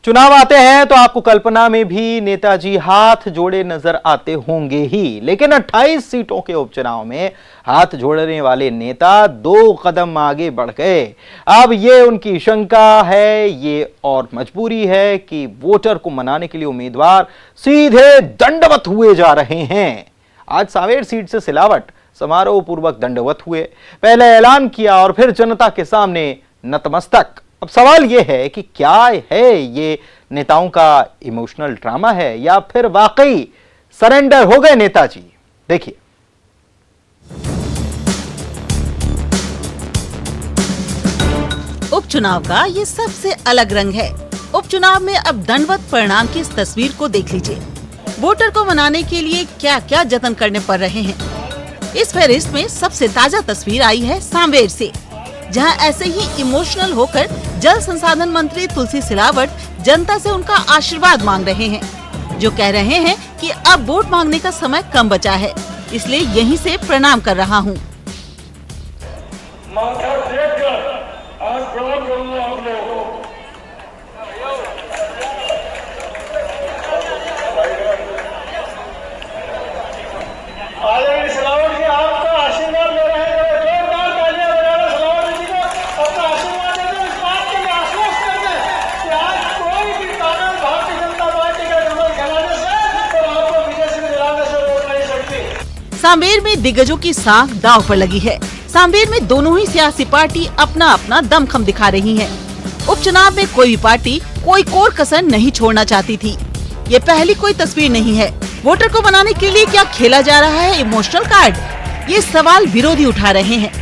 चुनाव आते हैं तो आपको कल्पना में भी नेताजी हाथ जोड़े नजर आते होंगे ही, लेकिन 28 सीटों के उपचुनाव में हाथ जोड़ने वाले नेता 2 कदम आगे बढ़ गए। अब ये उनकी शंका है, ये और मजबूरी है कि वोटर को मनाने के लिए उम्मीदवार सीधे दंडवत हुए जा रहे हैं। आज सांवेर सीट से सिलावट समारोह पूर्वक दंडवत हुए, पहले ऐलान किया और फिर जनता के सामने नतमस्तक। अब सवाल यह है कि क्या है ये नेताओं का इमोशनल ड्रामा है या फिर वाकई सरेंडर हो गए नेताजी। देखिए। उपचुनाव का ये सबसे अलग रंग है। उपचुनाव में अब दंडवत परिणाम की इस तस्वीर को देख लीजिए। वोटर को मनाने के लिए क्या क्या जतन करने पड़ रहे हैं। इस फहरिस्त में सबसे ताजा तस्वीर आई है सांवेर से, जहां ऐसे ही इमोशनल होकर जल संसाधन मंत्री तुलसी सिलावट जनता से उनका आशीर्वाद मांग रहे हैं, जो कह रहे हैं कि अब वोट मांगने का समय कम बचा है, इसलिए यहीं से प्रणाम कर रहा हूं। सांवेर में दिग्गजों की सांख दांव पर लगी है। सांवेर में दोनों ही सियासी पार्टी अपना अपना दमखम दिखा रही हैं। उपचुनाव में कोई भी पार्टी कोई कोर कसर नहीं छोड़ना चाहती थी। ये पहली कोई तस्वीर नहीं है। वोटर को बनाने के लिए क्या खेला जा रहा है इमोशनल कार्ड, ये सवाल विरोधी उठा रहे हैं।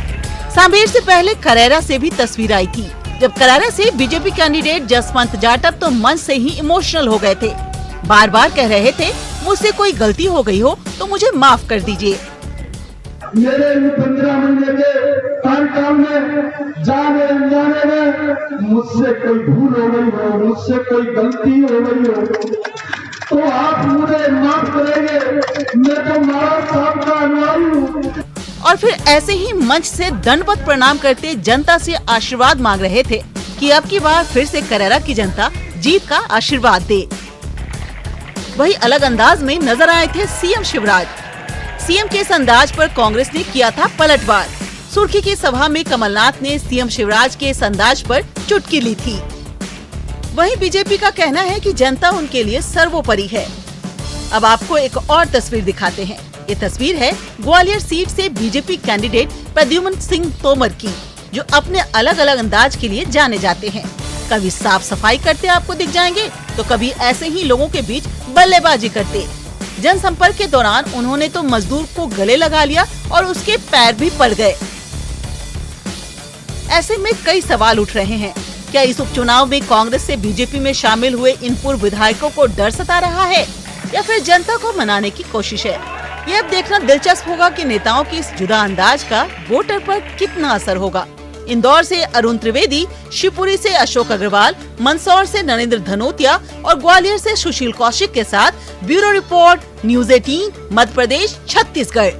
सांवेर से पहले करैरा से भी तस्वीर आई थी, जब करैरा से बीजेपी कैंडिडेट जसवंत जाटव तो मंच से ही इमोशनल हो गए थे। बार बार कह रहे थे, मुझसे कोई गलती हो गई हो तो मुझे माफ कर दीजिए। मेरे 15 महीने के कार्यकाल में जाने अनजाने में मुझसे कोई भूल हो गई हो, मुझसे कोई गलती हो गई हो तो आप मुझे माफ करेंगे। मैं तो महाराज साहब का अनुयायी हूँ। और फिर ऐसे ही मंच से दंडवत प्रणाम करते जनता से आशीर्वाद मांग रहे थे कि अब की बार फिर से करैरा की जनता जीत का आशीर्वाद दे। वही अलग अंदाज में नजर आए थे सीएम शिवराज। सीएम के इस अंदाज पर कांग्रेस ने किया था पलटवार। सुर्खी की सभा में कमलनाथ ने सीएम शिवराज के इस अंदाज पर चुटकी ली थी। वहीं बीजेपी का कहना है कि जनता उनके लिए सर्वोपरि है। अब आपको एक और तस्वीर दिखाते हैं। ये तस्वीर है ग्वालियर सीट से बीजेपी कैंडिडेट प्रद्युम्न सिंह तोमर की, जो अपने अलग अलग अंदाज के लिए जाने जाते हैं। कभी साफ सफाई करते आपको दिख जाएंगे, तो कभी ऐसे ही लोगों के बीच बल्लेबाजी करते। जनसंपर्क के दौरान उन्होंने तो मजदूर को गले लगा लिया और उसके पैर भी पड़ गए। ऐसे में कई सवाल उठ रहे हैं, क्या इस उपचुनाव में कांग्रेस से बीजेपी में शामिल हुए इन पूर्व विधायकों को डर सता रहा है या फिर जनता को मनाने की कोशिश है। ये अब देखना दिलचस्प होगा कि नेताओं की इस जुदा अंदाज का वोटर पर कितना असर होगा। इंदौर से अरुण त्रिवेदी, शिवपुरी से अशोक अग्रवाल, मंदसौर से नरेंद्र धनोतिया और ग्वालियर से सुशील कौशिक के साथ bureau report, news 18, Madhya Pradesh, Chhattisgarh.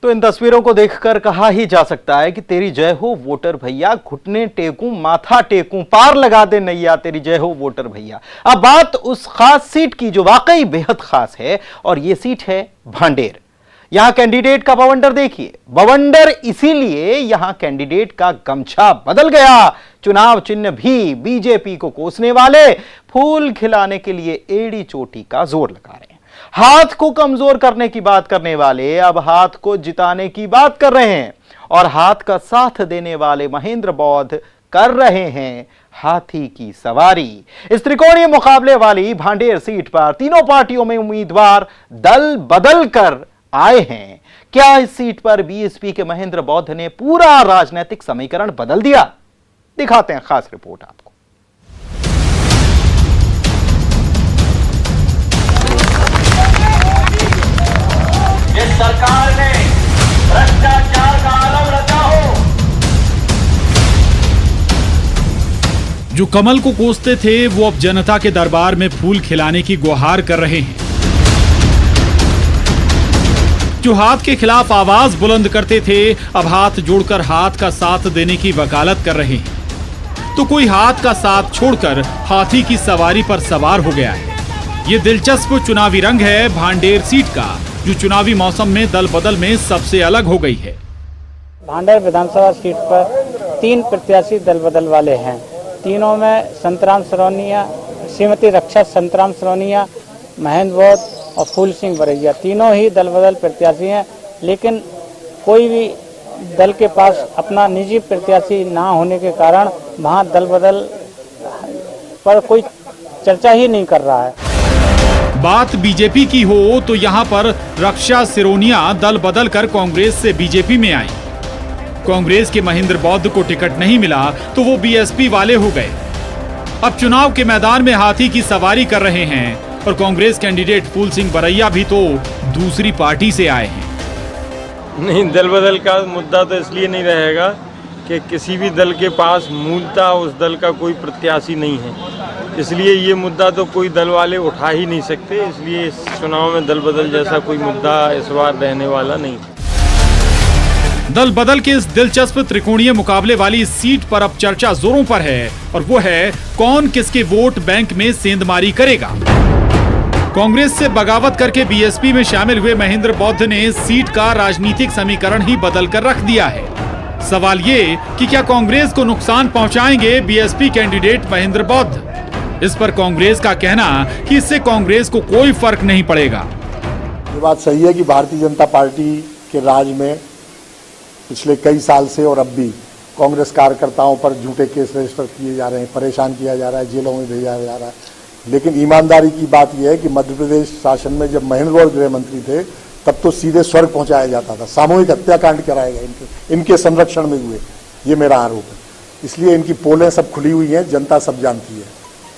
तो इन तस्वीरों को देखकर कहा ही जा सकता है कि तेरी जय हो वोटर भैया, घुटने टेकूं माथा टेकूं, पार लगा दे नैया, तेरी जय हो वोटर भैया। अब बात उस खास सीट की जो वाकई बेहद खास है, और ये सीट है भांडेर। यहां कैंडिडेट का बवंडर देखिए। बवंडर इसीलिए यहां कैंडिडेट का गमछा बदल गया। चुनाव चिन्ह भी बीजेपी को कोसने वाले फूल खिलाने के लिए एड़ी चोटी का जोर लगा रहे हैं। हाथ को कमजोर करने की बात करने वाले अब हाथ को जिताने की बात कर रहे हैं, और हाथ का साथ देने वाले महेंद्र बौद्ध कर रहे हैं हाथी की सवारी। इस त्रिकोणीय मुकाबले वाली भांडेर सीट पर तीनों पार्टियों में उम्मीदवार दल बदल कर आए हैं। क्या इस सीट पर बीएसपी के महेंद्र बौद्ध ने पूरा राजनीतिक समीकरण बदल दिया? दिखाते हैं खास रिपोर्ट आपको। इस सरकार ने भ्रष्टाचार का आलम रचा हो। जो कमल को कोसते थे वो अब जनता के दरबार में फूल खिलाने की गुहार कर रहे हैं। जो हाथ के खिलाफ आवाज बुलंद करते थे अब हाथ जोड़कर हाथ का साथ देने की वकालत कर रहे हैं। तो कोई हाथ का साथ छोड़कर हाथी की सवारी पर सवार हो गया है। ये दिलचस्प चुनावी रंग है भांडेर सीट का, जो चुनावी मौसम में दल बदल में सबसे अलग हो गई है। भांडेर विधानसभा सीट पर 3 प्रत्याशी दल बदल वाले हैं। तीनों में संतराम सरोनिया, श्रीमती रक्षा संतराम सरोनिया, महेंद्र बौद्ध और फूल सिंह बरैया, तीनों ही दल बदल प्रत्याशी हैं। लेकिन कोई भी दल के पास अपना निजी प्रत्याशी ना होने के कारण वहाँ दल बदल पर कोई चर्चा ही नहीं कर रहा है। बात बीजेपी की हो तो यहाँ पर रक्षा सिरोनिया दल बदल कर कांग्रेस से बीजेपी में आई। कांग्रेस के महेंद्र बौद्ध को टिकट नहीं मिला तो वो बीएसपी वाले हो गए। अब चुनाव के मैदान में हाथी की सवारी कर रहे हैं और कांग्रेस कैंडिडेट फूल सिंह बरैया भी तो दूसरी पार्टी से आए हैं। नहीं, दल बदल का मुद्दा तो इसलिए नहीं रहेगा कि किसी भी दल के पास मूलतः उस दल का कोई प्रत्याशी नहीं है, इसलिए ये मुद्दा तो कोई दल वाले उठा ही नहीं सकते। इसलिए इस चुनाव में दल बदल जैसा कोई मुद्दा इस बार रहने वाला नहीं। दल बदल के इस दिलचस्प त्रिकोणीय मुकाबले वाली इस सीट पर अब चर्चा जोरों पर है और वो है कौन किसके वोट बैंक में सेंधमारी करेगा। कांग्रेस से बगावत करके बीएसपी में शामिल हुए महेंद्र बौद्ध ने सीट का राजनीतिक समीकरण ही बदल कर रख दिया है। सवाल ये कि क्या कांग्रेस को नुकसान पहुंचाएंगे बीएसपी कैंडिडेट महेंद्र बौद्ध। इस पर कांग्रेस का कहना कि इससे कांग्रेस को कोई फर्क नहीं पड़ेगा। ये बात सही है कि भारतीय जनता पार्टी के राज में पिछले कई साल से और अब भी कांग्रेस कार्यकर्ताओं पर झूठे केस रजिस्टर किए जा रहे हैं, परेशान किया जा रहा है, जेलों में भेजा जा रहा है। लेकिन ईमानदारी की बात यह है कि मध्य प्रदेश शासन में जब महेंद्र बौद्ध गृह मंत्री थे तब तो सीधे स्वर्ग पहुंचाया जाता था। सामूहिक हत्याकांड कराए गए इनके संरक्षण में हुए, ये मेरा आरोप है। इसलिए इनकी पोलें सब खुली हुई हैं, जनता सब जानती है।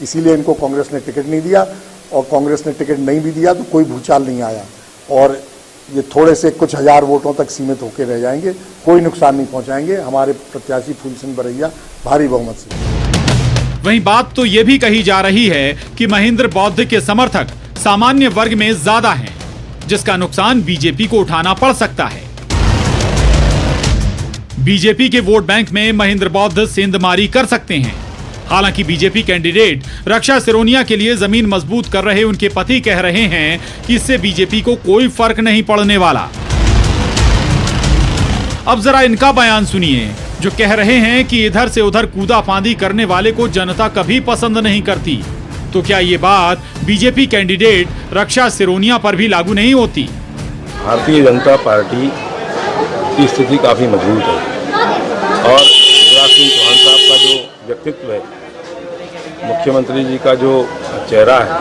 इसीलिए इनको कांग्रेस ने टिकट नहीं दिया और कांग्रेस ने टिकट नहीं भी दिया तो कोई भूचाल नहीं आया और ये थोड़े से कुछ हजार वोटों तक सीमित होकर रह जाएंगे, कोई नुकसान नहीं पहुंचाएंगे। हमारे प्रत्याशी फूल सिंह बरैया भारी बहुमत से। वहीं बात तो ये भी कही जा रही है कि महेंद्र बौद्ध के समर्थक सामान्य वर्ग में ज्यादा हैं, जिसका नुकसान बीजेपी को उठाना पड़ सकता है। बीजेपी के वोट बैंक में महेंद्र बौद्ध सेंधमारी कर सकते हैं। हालांकि बीजेपी कैंडिडेट रक्षा सिरोनिया के लिए जमीन मजबूत कर रहे उनके पति कह रहे हैं कि इससे बीजेपी को कोई फर्क नहीं पड़ने वाला। अब जरा इनका बयान सुनिए, जो कह रहे हैं कि इधर से उधर कूदाफांदी करने वाले को जनता कभी पसंद नहीं करती। तो क्या ये बात बीजेपी कैंडिडेट रक्षा सिरोनिया पर भी लागू नहीं होती? भारतीय जनता पार्टी की स्थिति काफी मजबूत है और शिवराज सिंह चौहान साहब का जो व्यक्तित्व है, मुख्यमंत्री जी का जो चेहरा है,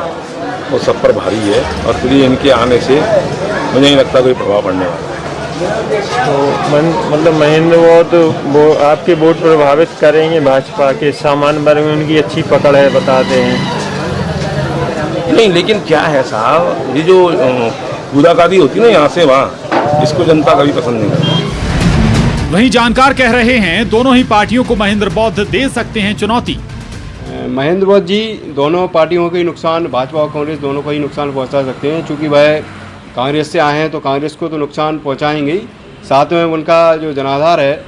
वो सब पर भारी है और इसलिए इनके आने से मुझे नहीं लगता कोई प्रभाव पड़ने वाला। तो मतलब महेंद्र वो आपके वोट प्रभावित करेंगे भाजपा के सामान्य वर्ग में, उनकी अच्छी पकड़ है बताते हैं। नहीं, लेकिन क्या है साहब, ये जो कूदाकादी होती है ना यहाँ से वहाँ, इसको जनता कभी पसंद नहीं करती। वहीं जानकार कह रहे हैं दोनों ही पार्टियों को महेंद्र बौद्ध दे सकते हैं चुनौती। महेंद्र बौद्ध जी दोनों पार्टियों को ही नुकसान, भाजपा और कांग्रेस दोनों को ही नुकसान पहुंचा सकते हैं, क्योंकि वह कांग्रेस से आए हैं तो कांग्रेस को तो नुकसान पहुंचाएंगे ही, साथ में उनका जो जनाधार है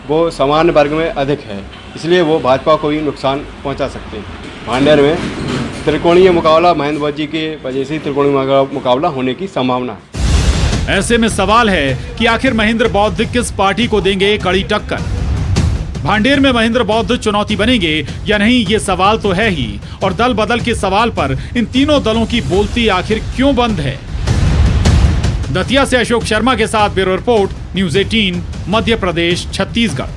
वो सामान्य वर्ग में अधिक है, इसलिए वो भाजपा को ही नुकसान पहुंचा सकते हैं। भांडेर में त्रिकोणीय मुकाबला महेंद्र बौद्ध जी के वजह से त्रिकोणीय मुकाबला होने की संभावना है। ऐसे में सवाल है कि आखिर महेंद्र बौद्ध किस पार्टी को देंगे कड़ी टक्कर। भांडेर में महेंद्र बौद्ध चुनौती बनेंगे या नहीं, ये सवाल तो है ही। और दल बदल के सवाल पर इन तीनों दलों की बोलती आखिर क्यों बंद है? दतिया से अशोक शर्मा के साथ bureau report, news 18, Madhya Pradesh, Chhattisgarh.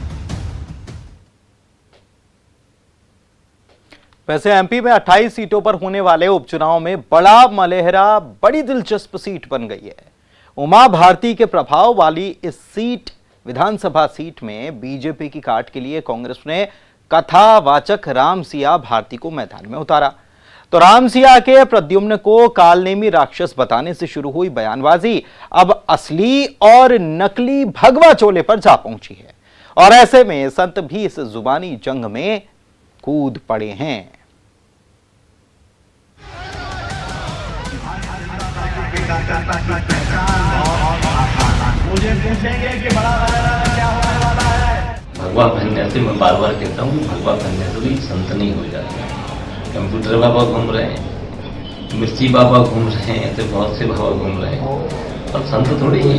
वैसे एमपी में 28 सीटों पर होने वाले उपचुनाव में बड़ा मलेहरा बड़ी दिलचस्प सीट बन गई है। उमा भारती के प्रभाव वाली इस सीट विधानसभा सीट में बीजेपी की काट के लिए कांग्रेस ने कथावाचक रामसिया भारती को मैदान में उतारा। तो रामसिया के प्रद्युम्न को कालनेमी राक्षस बताने से शुरू हुई बयानबाजी अब असली और नकली भगवा चोले पर जा पहुंची है और ऐसे में संत भी इस जुबानी जंग में कूद पड़े हैं। मुझे पूछेंगे कि बड़ा मलेहरा में क्या होने वाला है। भगवा पहनने से, मैं बार बार कहता हूँ कि भगवा पहनने से भी संत नहीं हो जाता। कंप्यूटर बाबा घूम रहे हैं, मिर्ची बाबा घूम रहे हैं, ऐसे बहुत से बाबा घूम रहे हैं, सब संत थोड़ी है,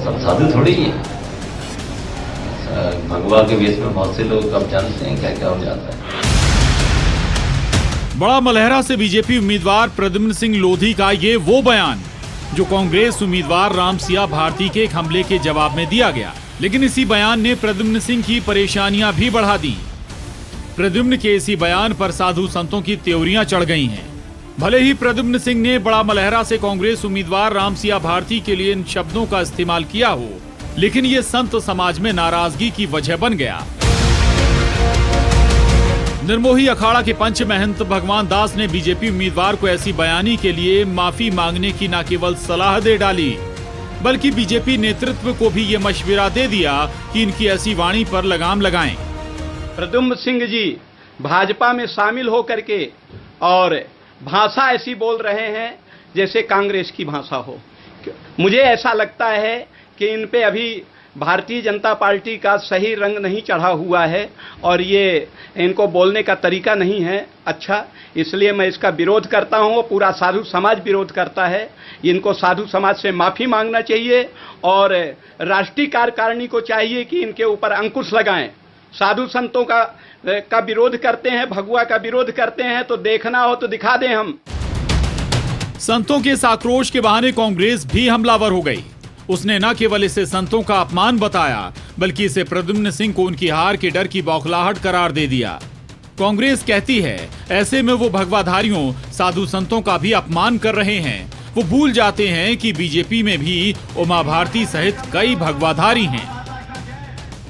सब साधु थोड़ी है। भगवा के वेश में बहुत से लोग अब जानते हैं क्या क्या हो जाता है। बड़ा मलहरा से बीजेपी उम्मीदवार प्रद्युम्न सिंह लोधी का ये वो बयान जो कांग्रेस उम्मीदवार रामसिया भारती के एक हमले के जवाब में दिया गया, लेकिन इसी बयान ने प्रद्युम्न सिंह की परेशानियां भी बढ़ा दी। प्रद्युम्न के इसी बयान पर साधु संतों की त्योरियां चढ़ गई हैं। भले ही प्रद्युम्न सिंह ने बड़ा मलहरा से कांग्रेस उम्मीदवार रामसिया भारती के लिए इन शब्दों का इस्तेमाल किया हो, लेकिन ये संत समाज में नाराजगी की वजह बन गया। निर्मोही अखाड़ा के पंच महंत भगवान दास ने बीजेपी उम्मीदवार को ऐसी बयानी के लिए माफी मांगने की न केवल सलाह दे डाली, बल्कि बीजेपी नेतृत्व को भी ये मशविरा दे दिया कि इनकी ऐसी वाणी पर लगाम लगाएं। प्रद्युम्न सिंह जी भाजपा में शामिल होकर के और भाषा ऐसी बोल रहे हैं जैसे कांग्रेस की भाषा हो। मुझे ऐसा लगता है कि इन पे अभी भारतीय जनता पार्टी का सही रंग नहीं चढ़ा हुआ है और ये इनको बोलने का तरीका नहीं है अच्छा, इसलिए मैं इसका विरोध करता हूँ। पूरा साधु समाज विरोध करता है। इनको साधु समाज से माफ़ी मांगना चाहिए और राष्ट्रीय कार्यकारिणी को चाहिए कि इनके ऊपर अंकुश लगाएं। साधु संतों का विरोध करते हैं, भगवा का विरोध करते हैं, तो देखना हो तो दिखा दें हम। संतों के इस आक्रोश के बहाने कांग्रेस भी हमलावर हो गई। उसने न केवल इसे संतों का अपमान बताया, बल्कि इसे प्रद्युम्न सिंह को उनकी हार के डर की बौखलाहट करार दे दिया। कांग्रेस कहती है ऐसे में वो भगवाधारियों साधु संतों का भी अपमान कर रहे हैं। वो भूल जाते हैं कि बीजेपी में भी उमा भारती सहित कई भगवाधारी हैं।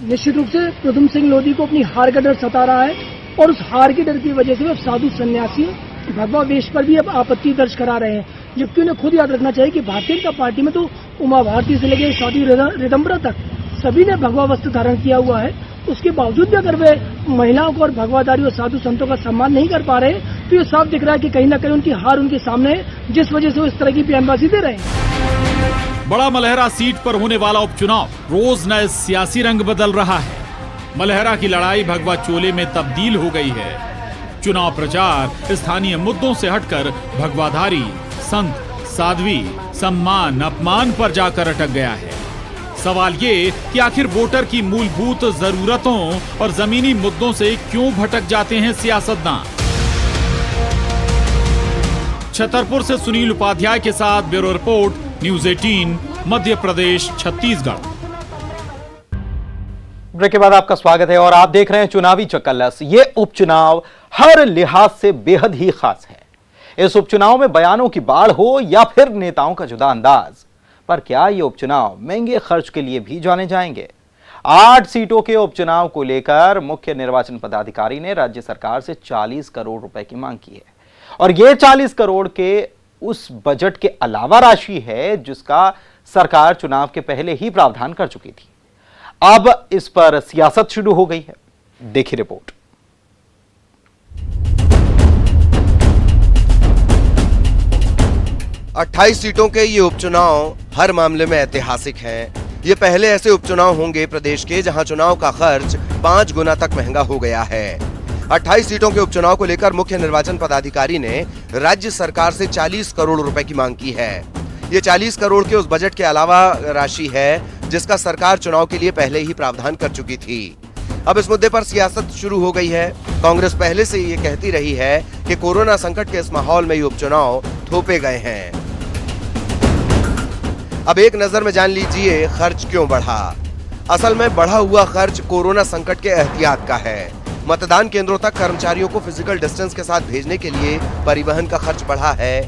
निश्चित रूप से प्रद्युम्न सिंह लोधी को अपनी हार का डर सता रहा है और उस हार के डर की वजह से अब साधु सन्यासी भगवा वेश पर भी अब आपत्ति दर्ज करा रहे हैं, जबकि उन्हें खुद याद रखना चाहिए कि भारतीय जनता पार्टी में तो उमा भारती से लेकर साधु रिदम्बरा तक सभी ने भगवा वस्त्र धारण किया हुआ है। उसके बावजूद भी अगर वे महिलाओं को और भगवाधारी और साधु संतों का सम्मान नहीं कर पा रहे, तो ये साफ दिख रहा है कि कहीं न कहीं उनकी हार उनके सामने है, जिस वजह से वो इस तरह की बयानबाजी दे रहे हैं। बड़ा मलहरा सीट पर होने वाला उपचुनाव रोज नए सियासी रंग बदल रहा है। मलहरा की लड़ाई भगवा चोले में तब्दील हो गई है। चुनाव प्रचार स्थानीय मुद्दों से हटकर भगवाधारी, संत, साध्वी, सम्मान, अपमान पर जाकर अटक गया है। सवाल ये कि आखिर वोटर की मूलभूत जरूरतों और जमीनी मुद्दों से क्यों भटक जाते हैं सियासतदान। छतरपुर से सुनील उपाध्याय के साथ bureau report, news 18, Madhya Pradesh, Chhattisgarh. Break के बाद आपका स्वागत है और आप देख रहे हैं चुनावी चकल्लस। ये उपचुनाव हर लिहाज से बेहद ही खास है। इस उपचुनाव में बयानों की बाढ़ हो या फिर नेताओं का जुदा अंदाज, पर क्या ये उपचुनाव महंगे खर्च के लिए भी जाने जाएंगे। 8 सीटों के उपचुनाव को लेकर मुख्य निर्वाचन पदाधिकारी ने राज्य सरकार से 40 करोड़ रुपए की मांग की है और ये 40 करोड़ के उस बजट के अलावा राशि है जिसका सरकार चुनाव के पहले ही प्रावधान कर चुकी थी। अब इस पर सियासत शुरू हो गई है। देखिए रिपोर्ट। अट्ठाईस सीटों के ये उपचुनाव हर मामले में ऐतिहासिक हैं। ये पहले ऐसे उपचुनाव होंगे प्रदेश के जहां चुनाव का खर्च 5 गुना तक महंगा हो गया है। 28 सीटों के उपचुनाव को लेकर मुख्य निर्वाचन पदाधिकारी ने राज्य सरकार से 40 करोड़ रुपए की मांग की है। ये 40 करोड़ के उस बजट के अलावा राशि है जिसका सरकार चुनाव के लिए पहले ही प्रावधान कर चुकी थी। अब इस मुद्दे पर सियासत शुरू हो गई है। कांग्रेस पहले से ये कहती रही है कि कोरोना संकट के इस माहौल में ये उपचुनाव थोपे गए हैं। अब एक नजर में जान लीजिए खर्च क्यों बढ़ा। असल में बढ़ा हुआ खर्च कोरोना संकट के एहतियात का है। मतदान केंद्रों तक कर्मचारियों को फिजिकल डिस्टेंस के साथ भेजने के लिए परिवहन का खर्च बढ़ा है।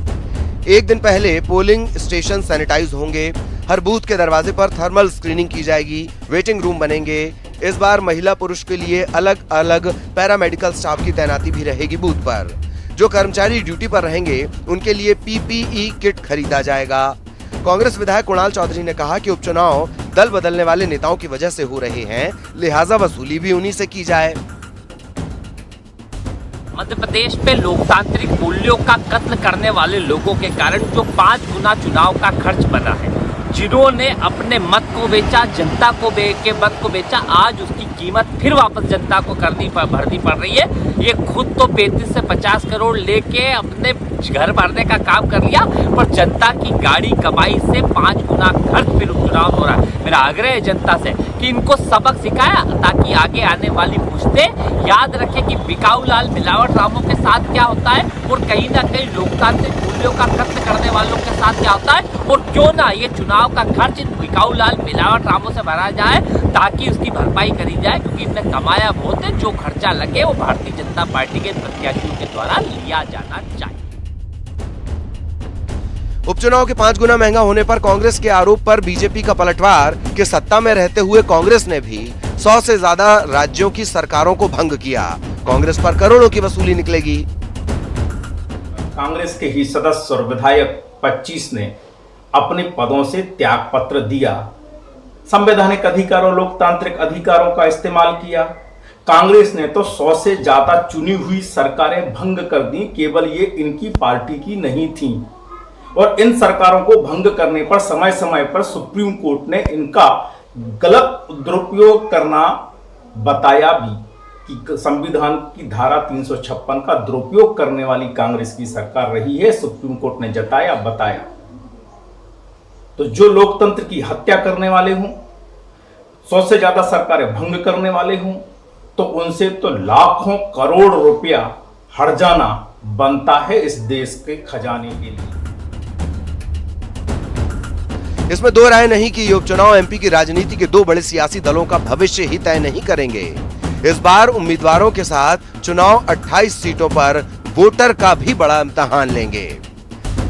एक दिन पहले पोलिंग स्टेशन सैनिटाइज होंगे, हर बूथ के दरवाजे पर थर्मल स्क्रीनिंग की जाएगी, वेटिंग रूम बनेंगे। इस बार महिला पुरुष के लिए अलग अलग पैरामेडिकल स्टाफ की तैनाती भी रहेगी बूथ पर। जो कर्मचारी ड्यूटी पर रहेंगे उनके लिए PPE किट खरीदा जाएगा। कांग्रेस विधायक कुणाल चौधरी ने कहा कि उपचुनाव दल बदलने वाले नेताओं की वजह से हो रहे हैं, लिहाजा वसूली भी उन्हीं से की जाए। मध्य प्रदेश पे लोकतांत्रिक मूल्यों का कत्ल करने वाले लोगों के कारण जो 5 गुना चुनाव का खर्च बना है, जिन्होंने अपने मत को बेचा, जनता को के मत को बेचा, आज उसकी कीमत फिर वापस जनता को भरनी पड़ रही है। ये खुद तो 35 से 50 करोड़ लेके अपने घर भरने का काम कर लिया, पर जनता की गाड़ी कमाई से 5 गुना खर्च फिर उपचुनाव हो रहा है। मेरा आग्रह है जनता से कि इनको सबक सिखाया ताकि आगे आने वाली पुश्तें याद रखें कि बिकाऊ लाल मिलावट रामों के साथ क्या होता है और कहीं ना कहीं लोकतांत्रिक मूल्यों का खर्च करने वालों के साथ क्या होता है, और क्यों ना ये चुनाव का खर्च इन बिकाऊ लाल मिलावट रामों से भरा जाए ताकि उसकी भरपाई करी जाए, क्योंकि इनने कमाया बहुत है। जो खर्चा लगे वो भारतीय जनता पार्टी के प्रत्याशियों के द्वारा लिया जाना चाहिए। उपचुनाव के 5 गुना महंगा होने पर कांग्रेस के आरोप पर बीजेपी का पलटवार कि सत्ता में रहते हुए कांग्रेस ने भी 100 से ज्यादा राज्यों की सरकारों को भंग किया, कांग्रेस पर करोड़ों की वसूली निकलेगी। कांग्रेस के ही सदस्य और विधायक 25 ने अपने पदों से त्याग पत्र दिया, संवैधानिक अधिकारों लोकतांत्रिक अधिकारों का इस्तेमाल किया। कांग्रेस ने तो 100 से ज्यादा चुनी हुई सरकारें भंग कर दी, केवल ये इनकी पार्टी की नहीं थी। और इन सरकारों को भंग करने पर समय समय पर सुप्रीम कोर्ट ने इनका गलत दुरुपयोग करना बताया भी कि संविधान की धारा 356 का दुरुपयोग करने वाली कांग्रेस की सरकार रही है, सुप्रीम कोर्ट ने जताया बताया। तो जो लोकतंत्र की हत्या करने वाले हों, 100 से ज्यादा सरकारें भंग करने वाले हों, तो उनसे तो लाखों करोड़ रुपया हर्जाना बनता है इस देश के खजाने के लिए। इसमें दो राय नहीं कि ये उपचुनाव एमपी की राजनीति के दो बड़े सियासी दलों का भविष्य ही तय नहीं करेंगे। इस बार उम्मीदवारों के साथ चुनाव 28 सीटों पर वोटर का भी बड़ा इम्तिहान लेंगे।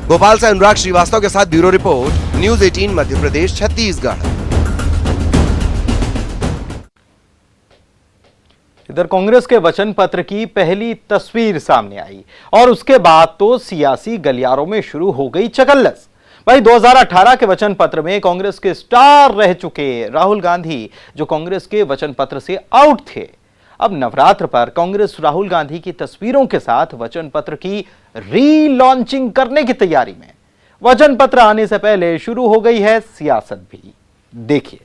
भोपाल से अनुराग श्रीवास्तव के साथ bureau report, news 18 Madhya Pradesh Chhattisgarh. इधर कांग्रेस के वचन पत्र की पहली तस्वीर सामने आई और उसके बाद तो सियासी गलियारों में शुरू हो गई चकल्लस। भाई 2018 के वचन पत्र में कांग्रेस के स्टार रह चुके राहुल गांधी जो कांग्रेस के वचन पत्र से आउट थे, अब नवरात्र पर कांग्रेस राहुल गांधी की तस्वीरों के साथ वचन पत्र की रीलॉन्चिंग करने की तैयारी में। वचन पत्र आने से पहले शुरू हो गई है सियासत भी, देखिए।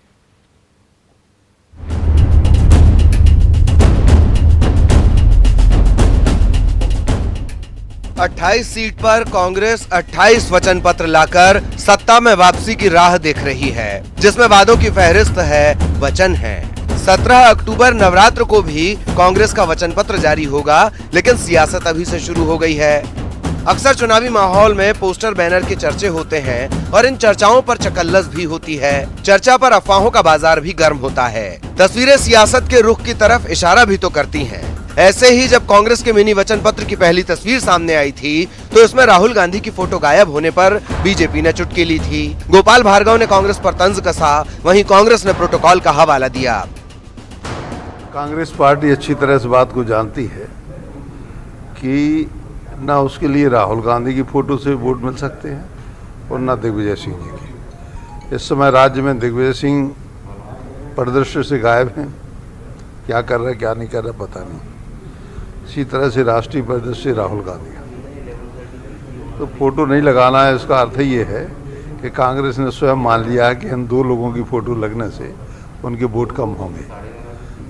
28 सीट पर कांग्रेस 28 वचन पत्र लाकर सत्ता में वापसी की राह देख रही है, जिसमें वादों की फहरिस्त है, वचन है। 17 अक्टूबर नवरात्र को भी कांग्रेस का वचन पत्र जारी होगा, लेकिन सियासत अभी से शुरू हो गई है। अक्सर चुनावी माहौल में पोस्टर बैनर के चर्चे होते हैं और इन चर्चाओं पर चकल्लस भी होती है। चर्चा पर अफवाहों का बाजार भी गर्म होता है। तस्वीरें सियासत के रुख की तरफ इशारा भी तो करती हैं। ऐसे ही जब कांग्रेस के मिनी वचन पत्र की पहली तस्वीर सामने आई थी, तो इसमें राहुल गांधी की फोटो गायब होने पर बीजेपी ने चुटकी ली थी। गोपाल भार्गव ने कांग्रेस पर तंज कसा, वहीं कांग्रेस ने प्रोटोकॉल का हवाला दिया। कांग्रेस पार्टी अच्छी तरह इस बात को जानती है कि ना उसके लिए राहुल गांधी की फोटो से वोट मिल सकते हैं और ना दिग्विजय सिंह जी की। इस समय राज्य में दिग्विजय सिंह परिदृश्य से गायब हैं, क्या कर रहे क्या नहीं कर रहे पता नहीं। इसी तरह से राष्ट्रीय परिदृश्य राहुल गांधी, तो फोटो नहीं लगाना है, इसका अर्थ ये है कि कांग्रेस ने स्वयं मान लिया है कि इन दो लोगों की फोटो लगने से उनके वोट कम होंगे।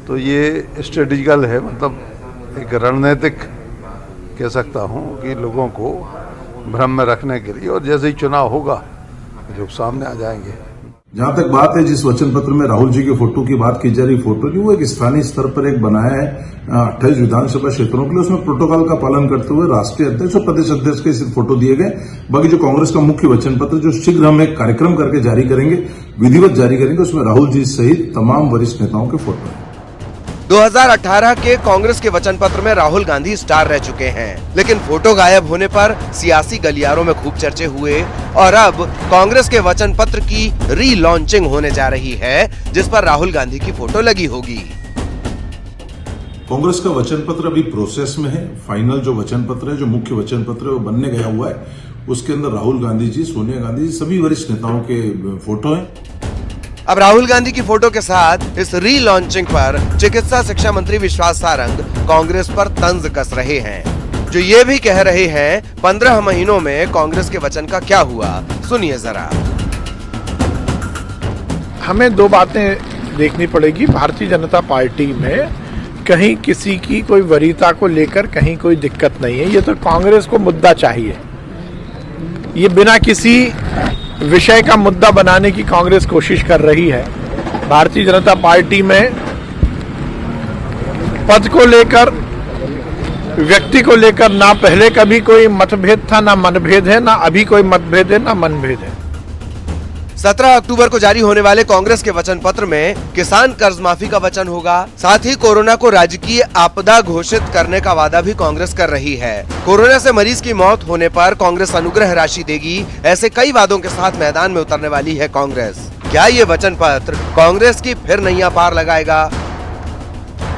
तो ये स्ट्रेटेजिकल है, मतलब एक रणनीतिक कह सकता हूँ कि लोगों को भ्रम में रखने के लिए, और जैसे ही चुनाव होगा लोग सामने आ जाएंगे। जहां तक बात है जिस वचन पत्र में राहुल जी के फोटो की बात की जा रही, फोटो नहीं, वो एक स्थानीय स्तर पर एक बनाया है 28 विधानसभा क्षेत्रों के लिए। उसमें प्रोटोकॉल का पालन करते हुए राष्ट्रीय अध्यक्ष और प्रदेश अध्यक्ष के सिर्फ फोटो दिए गए। बाकी जो कांग्रेस का मुख्य वचन पत्र जो शीघ्र हम एक कार्यक्रम करके जारी करेंगे, विधिवत जारी करेंगे, उसमें राहुल जी सहित तमाम वरिष्ठ नेताओं के फोटो है। 2018 के कांग्रेस के वचन पत्र में राहुल गांधी स्टार रह चुके हैं, लेकिन फोटो गायब होने पर सियासी गलियारों में खूब चर्चे हुए और अब कांग्रेस के वचन पत्र की रीलॉन्चिंग होने जा रही है, जिस पर राहुल गांधी की फोटो लगी होगी। कांग्रेस का वचन पत्र अभी प्रोसेस में है। फाइनल जो वचन पत्र है, जो मुख्य वचन पत्र है, वो बनने गया हुआ है। उसके अंदर राहुल गांधी जी, सोनिया गांधी जी, सभी वरिष्ठ नेताओं के फोटो हैं। अब राहुल गांधी की फोटो के साथ इस रीलॉन्चिंग पर चिकित्सा शिक्षा मंत्री विश्वास सारंग कांग्रेस पर तंज कस रहे हैं, जो ये भी कह रहे हैं 15 महीनों में कांग्रेस के वचन का क्या हुआ, सुनिए जरा। हमें दो बातें देखनी पड़ेगी। भारतीय जनता पार्टी में कहीं किसी की कोई वरीयता को लेकर कहीं कोई दिक्कत नहीं है। ये तो कांग्रेस को मुद्दा चाहिए। ये बिना किसी विषय का मुद्दा बनाने की कांग्रेस कोशिश कर रही है। भारतीय जनता पार्टी में पद को लेकर, व्यक्ति को लेकर ना पहले कभी कोई मतभेद था, ना मनभेद है, ना अभी कोई मतभेद है, ना मनभेद है। 17 अक्टूबर को जारी होने वाले कांग्रेस के वचन पत्र में किसान कर्ज माफी का वचन होगा। साथ ही कोरोना को राजकीय आपदा घोषित करने का वादा भी कांग्रेस कर रही है। कोरोना से मरीज की मौत होने पर कांग्रेस अनुग्रह राशि देगी। ऐसे कई वादों के साथ मैदान में उतरने वाली है कांग्रेस। क्या ये वचन पत्र कांग्रेस की फिर नैया पार लगाएगा?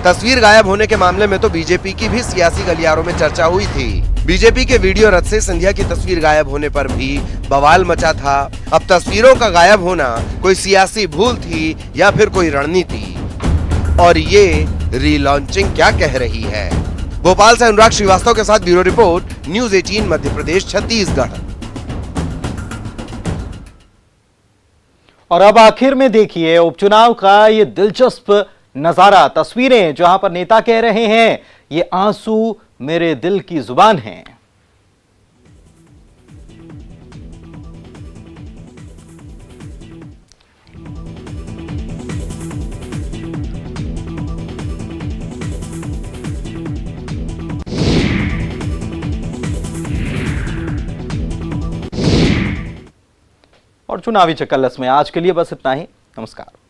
तस्वीर गायब होने के मामले में तो बीजेपी की भी सियासी गलियारों में चर्चा हुई थी। बीजेपी के वीडियो रथ से सिंधिया की तस्वीर गायब होने पर भी बवाल मचा था। अब तस्वीरों का गायब होना कोई सियासी भूल थी या फिर कोई रणनीति? और ये रीलॉन्चिंग क्या कह रही है? भोपाल से अनुराग श्रीवास्तव के साथ bureau report, news 18 Madhya Pradesh Chhattisgarh. और अब आखिर में देखिए उपचुनाव का ये दिलचस्प नजारा, तस्वीरें जहां पर नेता कह रहे हैं ये आंसू मेरे दिल की जुबान है। और चुनावी चकल्लस में आज के लिए बस इतना ही। नमस्कार।